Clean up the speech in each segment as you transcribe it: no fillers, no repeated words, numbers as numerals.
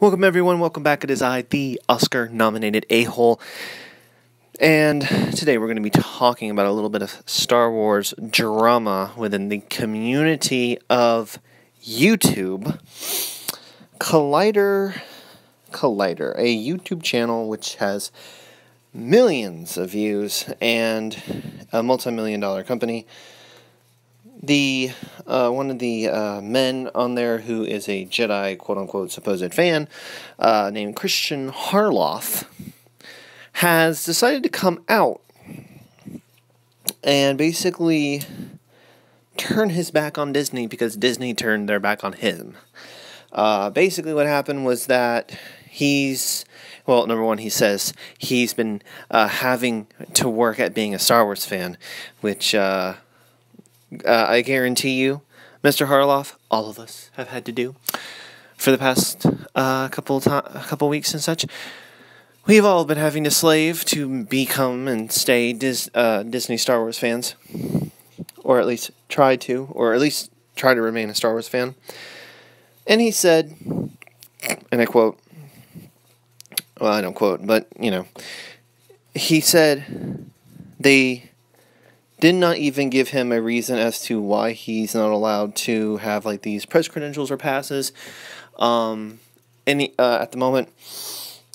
Welcome everyone, welcome back. It is I, the Oscar-nominated a-hole, and today we're going to be talking about a little bit of Star Wars drama within the community of YouTube. Collider, a YouTube channel which has millions of views and a multi-million-dollar company. One of the men on there who is a Jedi quote-unquote supposed fan, named Christian Harloff, has decided to come out and basically turn his back on Disney because Disney turned their back on him. Basically what happened was that number one, he says he's been having to work at being a Star Wars fan, which I guarantee you, Mr. Harloff, all of us have had to do for the past couple weeks and such. We've all been having to slave to become and stay Disney Star Wars fans, or at least try to remain a Star Wars fan. And he said, and I quote, well, I don't quote, but, he said they did not even give him a reason as to why he's not allowed to have like these press credentials or passes. At the moment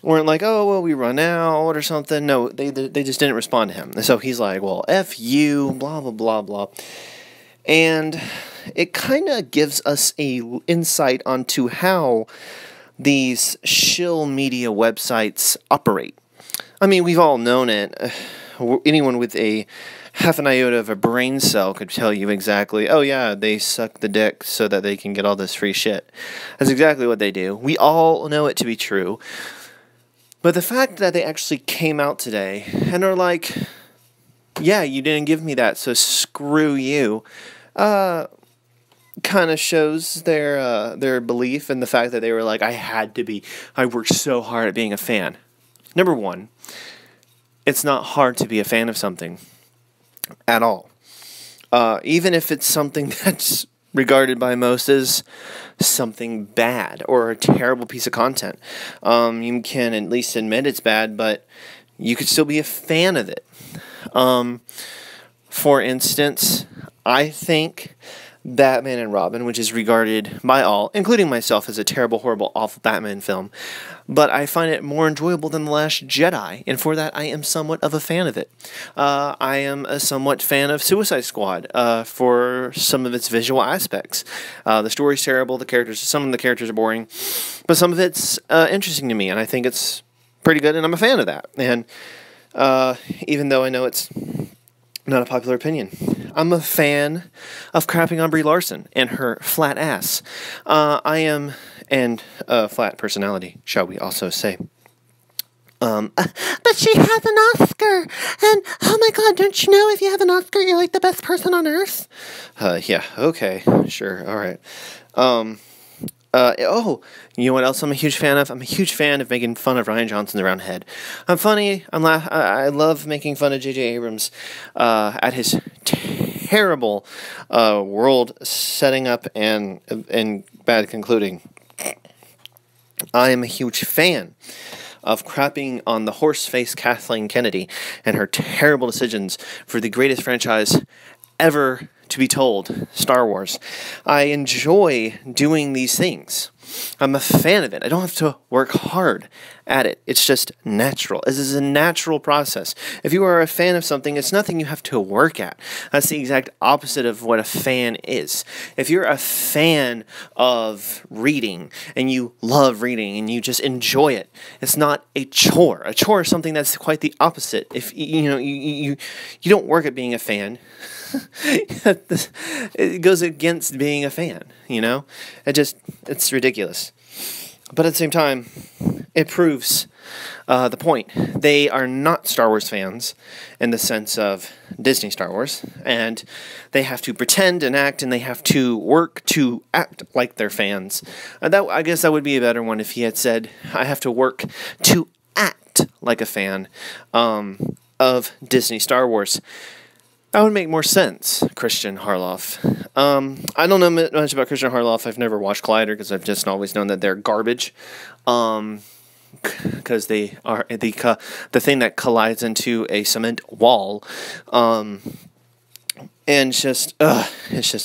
weren't like, oh well, we run out or something. No, they just didn't respond to him. And so he's like, well, F you, blah blah blah blah. And it kind of gives us a insight onto how these shill media websites operate. I mean, we've all known it. Anyone with a half an iota of a brain cell could tell you exactly, oh yeah, they suck the dick so that they can get all this free shit. That's exactly what they do. We all know it to be true. But the fact that they actually came out today and are like, yeah, you didn't give me that, so screw you, kind of shows their belief in the fact that they were like, I worked so hard at being a fan. Number one, it's not hard to be a fan of something at all. Even if it's something that's regarded by most as something bad or a terrible piece of content. You can at least admit it's bad, but you could still be a fan of it. For instance, I think Batman and Robin, which is regarded by all, including myself, as a terrible, horrible, awful Batman film, but I find it more enjoyable than The Last Jedi, and for that I am somewhat of a fan of it. I am a somewhat fan of Suicide Squad for some of its visual aspects. The story's terrible, some of the characters are boring, but some of it's interesting to me, and I think it's pretty good, and I'm a fan of that. And even though I know it's not a popular opinion, I'm a fan of crapping on Brie Larson and her flat ass. And flat personality, shall we also say. But she has an Oscar, and oh my god, don't you know if you have an Oscar, you're like the best person on earth? Yeah, okay, sure, alright. You know what else I'm a huge fan of? I'm a huge fan of making fun of Rian Johnson's round head. I'm funny. I love making fun of J.J. Abrams at his terrible world setting up and bad concluding. I am a huge fan of crapping on the horse-faced Kathleen Kennedy and her terrible decisions for the greatest franchise ever to be told, Star Wars. I enjoy doing these things. I'm a fan of it. I don't have to work hard at it. It's just natural. This is a natural process. If you are a fan of something, it's nothing you have to work at. That's the exact opposite of what a fan is. If you're a fan of reading and you love reading and you just enjoy it, it's not a chore. A chore is something that's quite the opposite. If you don't work at being a fan, it goes against being a fan, it's ridiculous. But at the same time, it proves the point. They are not Star Wars fans in the sense of Disney Star Wars, and they have to pretend and act, and they have to work to act like they're fans. I guess that would be a better one if he had said, I have to work to act like a fan of Disney Star Wars. That would make more sense, Christian Harloff. I don't know much about Christian Harloff. I've never watched Collider because I've just always known that they're garbage. Because they are the thing that collides into a cement wall. And it's just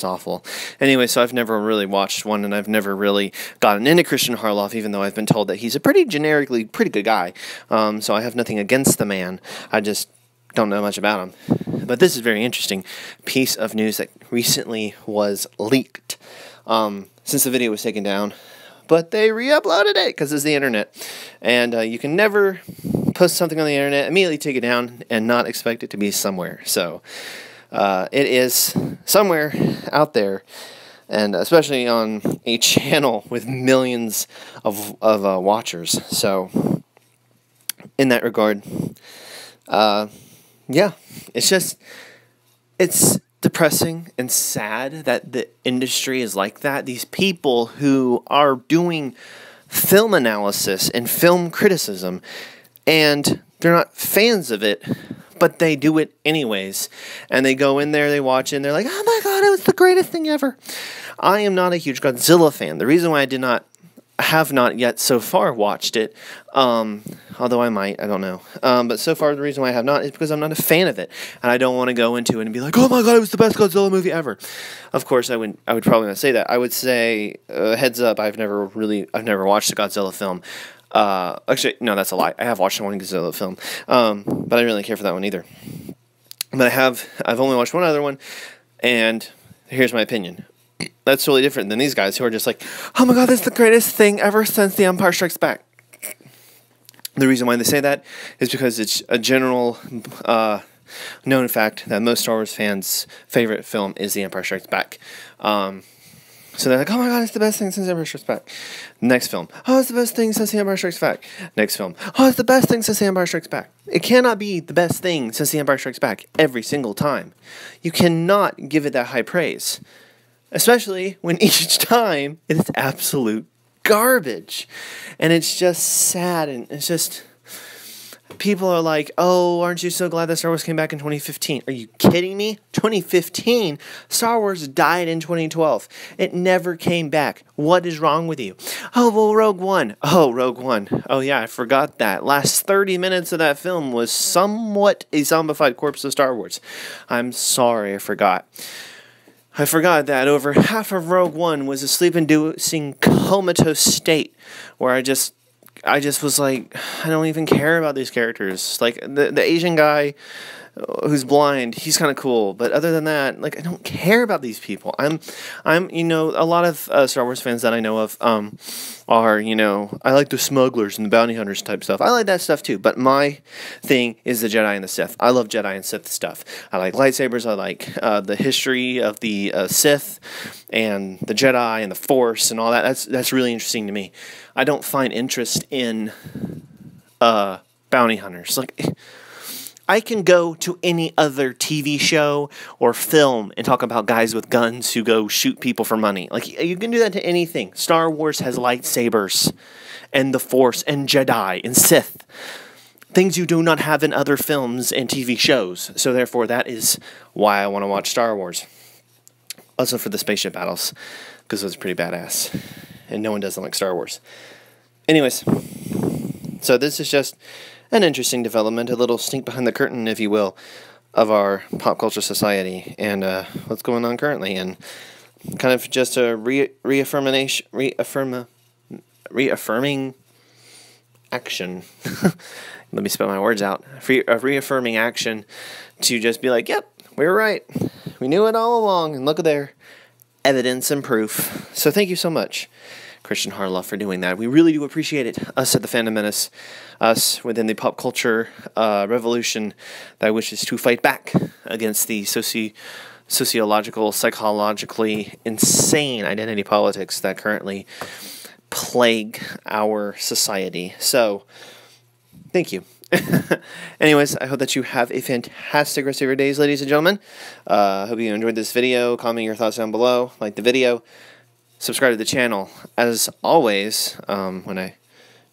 awful. Anyway, so I've never really watched one, and I've never really gotten into Christian Harloff, even though I've been told that he's a pretty good guy. So I have nothing against the man. I just don't know much about him. But this is a very interesting piece of news that recently was leaked since the video was taken down. But they re-uploaded it because it's the internet. And you can never post something on the internet, immediately take it down, and not expect it to be somewhere. So it is somewhere out there, and especially on a channel with millions of watchers. So in that regard, yeah, it's depressing and sad that the industry is like that. These people who are doing film analysis and film criticism, and they're not fans of it, but they do it anyways. And they go in there, they watch it, and they're like, oh my god, it was the greatest thing ever. I am not a huge Godzilla fan. The reason why I have not yet so far watched it, although I might, I don't know. But so far the reason why I have not is because I'm not a fan of it, and I don't want to go into it and be like, oh my god, it was the best Godzilla movie ever. Of course, I would probably not say that. I would say, heads up, I've never watched a Godzilla film. Actually, no, that's a lie. I have watched one Godzilla film, but I didn't really care for that one either. But I've only watched one other one, and here's my opinion. That's totally different than these guys who are just like, oh my god, that's the greatest thing ever since The Empire Strikes Back. The reason why they say that is because it's a general known fact that most Star Wars fans' favorite film is The Empire Strikes Back. So they're like, oh my god, it's the best thing since The Empire Strikes Back. Next film, oh, it's the best thing since The Empire Strikes Back. Next film, oh, it's the best thing since The Empire Strikes Back. It cannot be the best thing since The Empire Strikes Back every single time. You cannot give it that high praise. Especially when each time it is absolute garbage. And it's just sad, and it's just... People are like, oh, aren't you so glad that Star Wars came back in 2015? Are you kidding me? 2015? Star Wars died in 2012. It never came back. What is wrong with you? Oh, well, Rogue One. Oh, Rogue One. Oh, yeah, I forgot that. Last 30 minutes of that film was somewhat a zombified corpse of Star Wars. I'm sorry, I forgot. I forgot that over half of Rogue One was a sleep-inducing comatose state where I just was like, I don't even care about these characters. Like, the Asian guy who's blind, he's kind of cool. But other than that, like, I don't care about these people. I'm you know, a lot of Star Wars fans that I know of are, you know, I like the smugglers and the bounty hunters type stuff. I like that stuff too. But my thing is the Jedi and the Sith. I love Jedi and Sith stuff. I like lightsabers. I like the history of the Sith and the Jedi and the Force and all that. That's really interesting to me. I don't find interest in bounty hunters. Like, I can go to any other TV show or film and talk about guys with guns who go shoot people for money. Like, you can do that to anything. Star Wars has lightsabers and the Force and Jedi and Sith. Things you do not have in other films and TV shows. So therefore, that is why I want to watch Star Wars. Also for the spaceship battles, because it was pretty badass. And no one doesn't like Star Wars. Anyways, so this is just an interesting development, a little sneak behind the curtain, if you will, of our pop culture society and what's going on currently, and kind of just a reaffirming action. Let me spell my words out. A reaffirming action to just be like, yep, we were right. We knew it all along, and look at there, evidence and proof. So thank you so much, Christian Harloff, for doing that. We really do appreciate it. Us at the Fandom Menace, us within the pop culture revolution that wishes to fight back against the sociological, psychologically insane identity politics that currently plague our society. So, thank you. Anyways, I hope that you have a fantastic rest of your days, ladies and gentlemen. I hope you enjoyed this video. Comment your thoughts down below. Like the video. Subscribe to the channel, as always, when I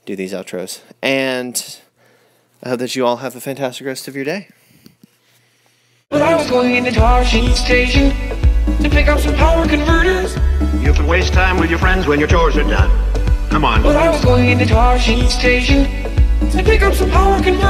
do these outros. And I hope that you all have a fantastic rest of your day. Well, I was going into Tarshish Station to pick up some power converters. You can waste time with your friends when your chores are done. Come on. Well, I was going into Tarshish Station to pick up some power converters.